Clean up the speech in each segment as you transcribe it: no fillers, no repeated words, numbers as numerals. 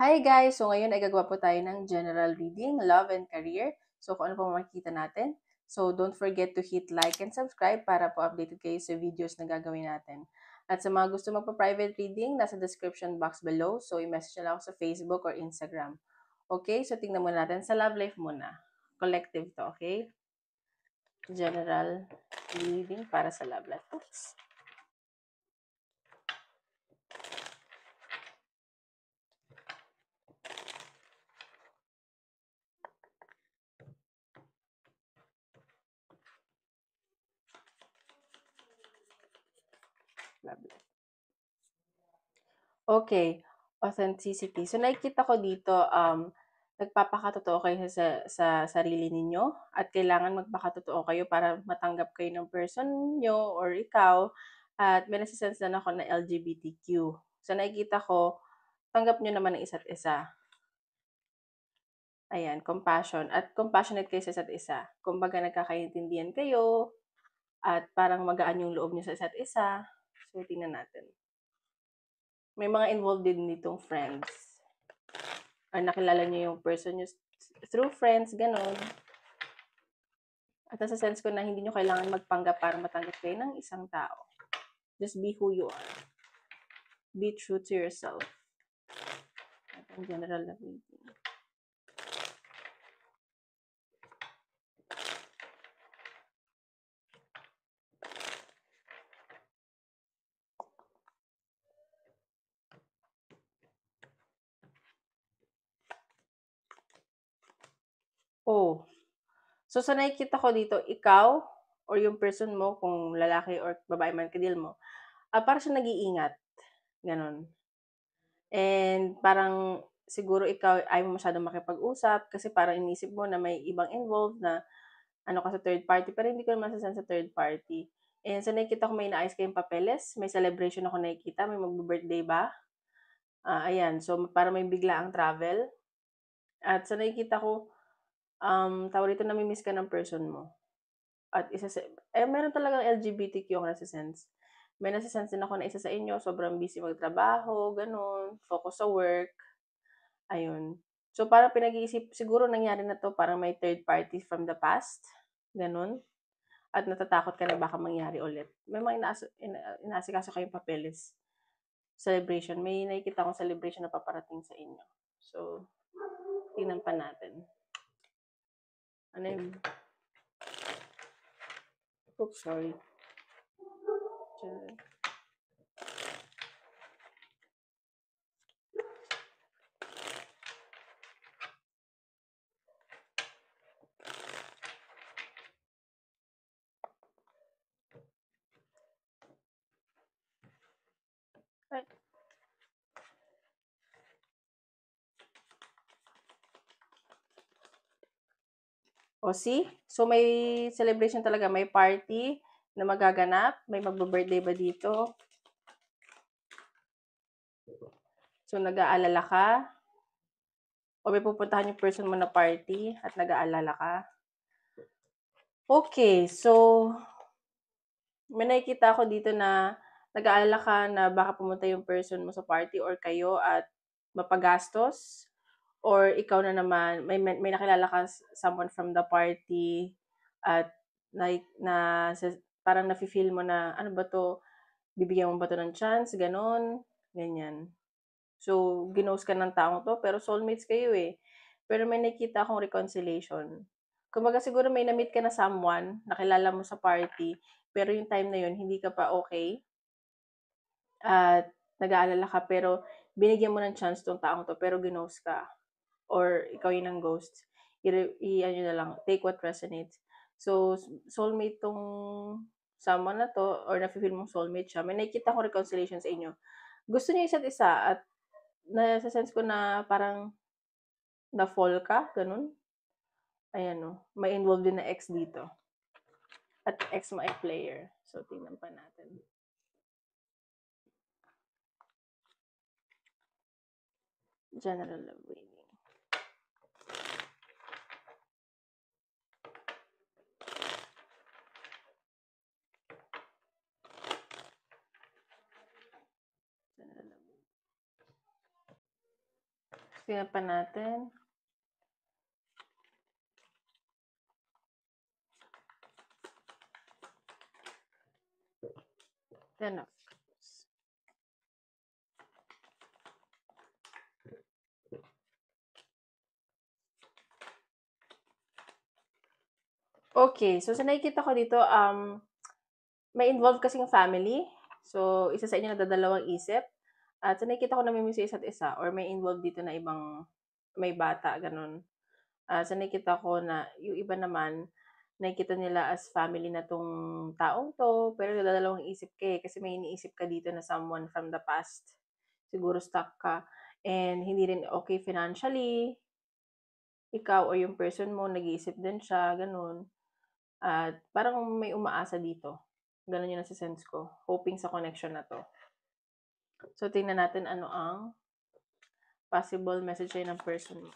Hi guys! So ngayon ay gagawa po tayo ng general reading, love and career. So kung ano po makikita natin. So don't forget to hit like and subscribe para po updated kayo sa videos na gagawin natin. At sa mga gusto magpa-private reading, nasa description box below. So i-message na lang ako sa Facebook or Instagram. Okay, so tingnan muna natin sa love life muna. Collective to, okay? General reading para sa love life. Oops. Love life. Okay, authenticity. So nakikita ko dito, nagpapakatotoo kayo sa sarili ninyo at kailangan magpakatotoo kayo para matanggap kayo ng person nyo or ikaw at may nase-sense na ako na LGBTQ. So nakikita ko, tanggap nyo naman ang isa't isa. Ayan, compassion at compassionate kayo sa isa't isa. Kumbaga nagkakaintindihan kayo at parang magaan yung loob niyo sa isa't isa. So tingnan natin. May mga involved din ditong friends. Or nakilala niyo yung person niyo through friends, gano'n. At nasa-sense ko na hindi niyo kailangan magpanggap para matanggap kayo ng isang tao. Just be who you are. Be true to yourself. At ang general na reading. Oh. So, sa nakikita ko dito, ikaw or yung person mo, kung lalaki or babae man kadil mo, parang siya nag-iingat. Ganon. And parang siguro ikaw ayaw mo masyadong makipag-usap kasi parang inisip mo na may ibang involved na ano ka sa third party, pero hindi ko naman masasan sa third party. And sa nakikita ko may inaayos kayong papeles, may celebration ako nakikita, may magbe-birthday ba? Ayan, so para may bigla ang travel. At sa nakikita ko, tawag dito, nami-miss ka ng person mo. At meron talagang LGBTQ ako nasa-sense. May nasa-sense din ako na isa sa inyo, sobrang busy magtrabaho, ganun, focus sa work, ayun. So, parang pinag-iisip, siguro nangyari na to, parang may third party from the past, ganun. At natatakot ka na baka mangyari ulit. May mga inaasikaso kayong papeles. Celebration. May nakikita akong celebration na paparating sa inyo. So, tingnan pa natin. Ano yun? Oops, sorry. Ay. O see? So, may celebration talaga. May party na magaganap. May magbe-birthday ba dito? So, nag-aalala ka? O may pupuntahan yung person mo na party at nag-aalala ka? Okay, so may nakikita ako dito na nag-aalala ka na baka pumunta yung person mo sa party or kayo at mapagastos, or ikaw na naman, may nakilala ka someone from the party at parang nafe-feel mo na, ano ba 'to, bibigyan mo ba 'to ng chance, gano'n, ganyan. So, ginost ka ng taong 'to pero soulmates kayo, eh. Pero may nakikita akong reconciliation. Kumbaga siguro may na-meet ka na someone, nakilala mo sa party, pero yung time na yun hindi ka pa okay at nag-aalala ka pero binigyan mo ng chance 'tong taong 'to pero ginost ka or ikaw yung ng-ghost. I-ano niyo na lang, take what resonates. So, soulmate 'tong someone na 'to or nafi-feel mong soulmate siya, may nakikita akong reconciliation sa inyo. Gusto niyo isa't isa at nasa-sense ko na parang na-fall ka, gano'n. Ayan 'no, may involved din na ex dito at ex mo ay player. So, tingnan pa natin. General love reading. General love reading. Tingnan pa natin. Ten of Cups. Okay, so sa nakikita ko dito, may involved kasing family. So, isa sa inyo nagdadalawang isip. At sa nakikita ko namimiss sa isa't isa or may involved dito na ibang may bata, ganun. Sa nakikita ko na yung iba naman, nakikita nila as family na 'tong taong 'to, pero nagdadalawang isip ka, eh, kasi may iniisip ka dito na someone from the past. Siguro stuck ka and hindi rin okay financially, ikaw or yung person mo nag-iisip din siya, gano'n. At parang may umaasa dito, gano'n yung nase-sense ko, hoping sa connection na 'to. So, tingnan natin ano ang possible message sa'yo ng person mo.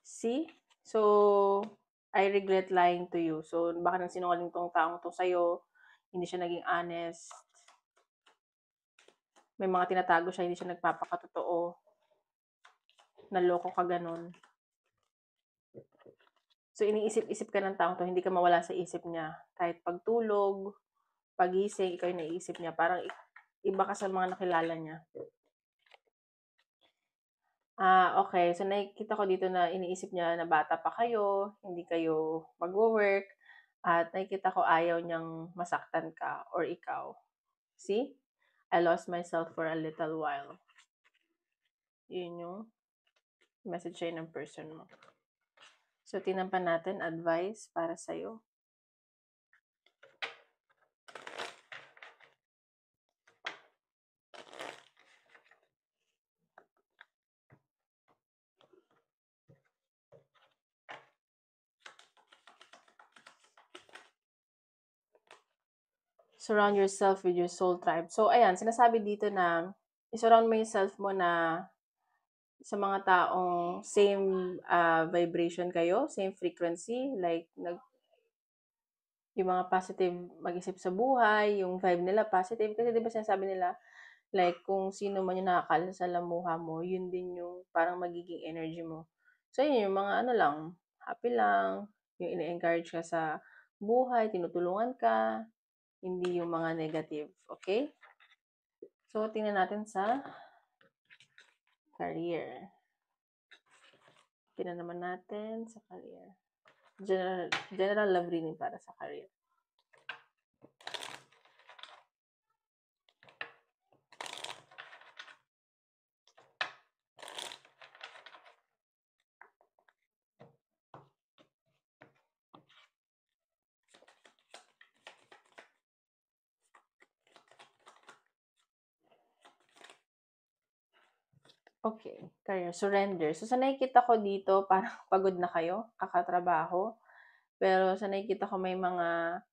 See? So, I regret lying to you. So, baka nagsinungaling 'tong taong 'to sa'yo, hindi siya naging honest. May mga tinatago siya, hindi siya nagpapakatotoo. Naloko ka, gano'n. So, iniisip-isip ka ng taong 'to, hindi ka mawala sa isip niya. Kahit pagtulog, pagising, ikaw yung naiisip niya. Parang iba ka sa mga nakilala niya. Okay. So, nakikita ko dito na iniisip niya na bata pa kayo, hindi kayo magwo-work, at nakikita ko ayaw niyang masaktan ka or ikaw. See? I lost myself for a little while. Yun yung message sa'yo ng person mo. So, tingnan pa natin advice para sa'yo. Surround yourself with your soul tribe. So, ayan, sinasabi dito na i-surround mo yung self mo na sa mga taong same vibration kayo, same frequency, like yung mga positive mag-isip sa buhay, yung vibe nila positive. Kasi di ba sinasabi nila, like kung sino man yung nakakasalamuha mo, yun din yung parang magiging energy mo. So, yun yung mga ano lang, happy lang, yung ini-encourage ka sa buhay, tinutulungan ka, hindi yung mga negative. Okay? So, tingnan natin sa career. Tingnan naman natin sa career. General love reading para sa career. Okay, career, surrender. So, sa nakikita ko dito, parang pagod na kayo, kakatrabaho. Pero sa nakikita ko may mga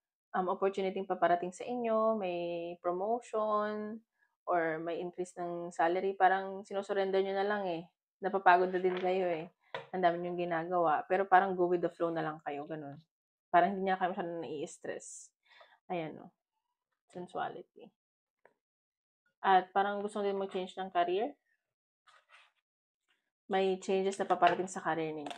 opportunity paparating sa inyo, may promotion, or may increase ng salary. Parang sinusurrender nyo na lang eh. Napapagod na din kayo eh. Ang dami nyo ginagawa. Pero parang go with the flow na lang kayo, ganun. Parang hindi niya kayo masyadong nai-stress. Ayan o. Sensuality. At parang gusto din mag-change ng career. May changes na paparating sa career ninyo.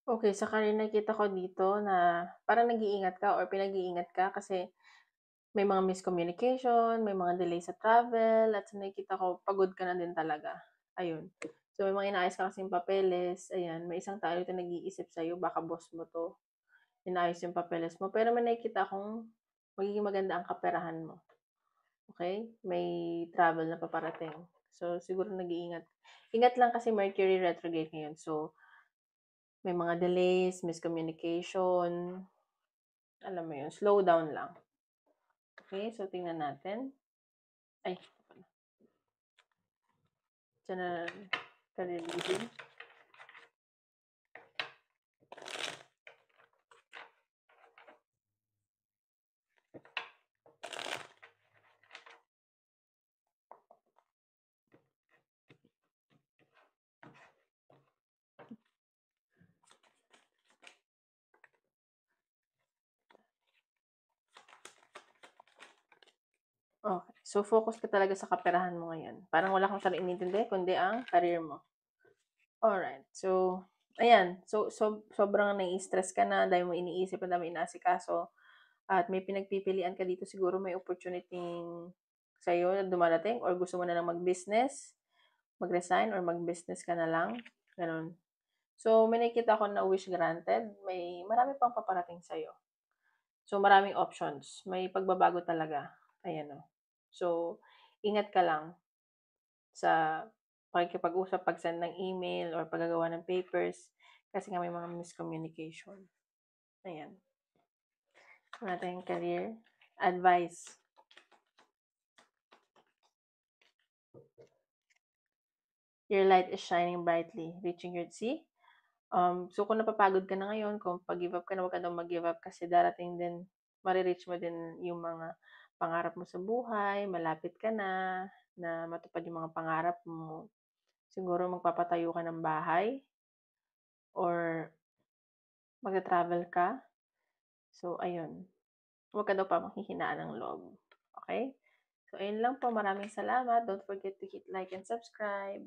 Okay, sa career nakita ko dito na parang nag-iingat ka or pinag-iingat ka kasi may mga miscommunication, may mga delay sa travel, at sa nakikita ko pagod ka na din talaga. Ayun. So, may mga inaayos ka kasing papeles, ayan, may isang tao dito nag-iisip sa'yo, baka boss mo 'to, inaayos yung papeles mo, pero may nakikita akong magiging maganda ang kaperahan mo, okay? May travel na paparating. So, siguro nag-iingat. Ingat lang kasi Mercury retrograde ngayon, so may mga delays, miscommunication, alam mo yun, slow down lang. Okay, so tingnan natin. Ay, General career leading. Okay. So, focus ka talaga sa kaperahan mo ngayon. Parang wala kang masyadong inintindi kundi ang career mo. Alright. So, ayan. Sobrang nai-stress ka na, dahil mo iniisip, ang dami inaasikaso, at may pinagpipilian ka dito, siguro may opportunity sa'yo na dumarating, or gusto mo na lang mag-business, mag-resign, or mag-business ka na lang, gano'n. So, may nakikita ako na wish granted, may marami pang paparating sa'yo. So, maraming options, may pagbabago talaga, ayan, oh. So, ingat ka lang sa pakikipag-usap, pag-send ng email or paggagawa ng papers, kasi nga may mga miscommunication. Ayan. Ano natin, career advice. Your light is shining brightly, reaching your see. So kung napapagod ka na ngayon, kung pag-give up ka na, huwag ka daw mag-give up, kasi darating din, marireach mo din yung mga pangarap mo sa buhay, malapit ka na matupad yung mga pangarap mo. Siguro magpapatayo ka ng bahay, or magta-travel ka. So, ayun. Huwag ka daw pa manghihinaan ng loob. Okay? So, ayun lang po. Maraming salamat. Don't forget to hit like and subscribe.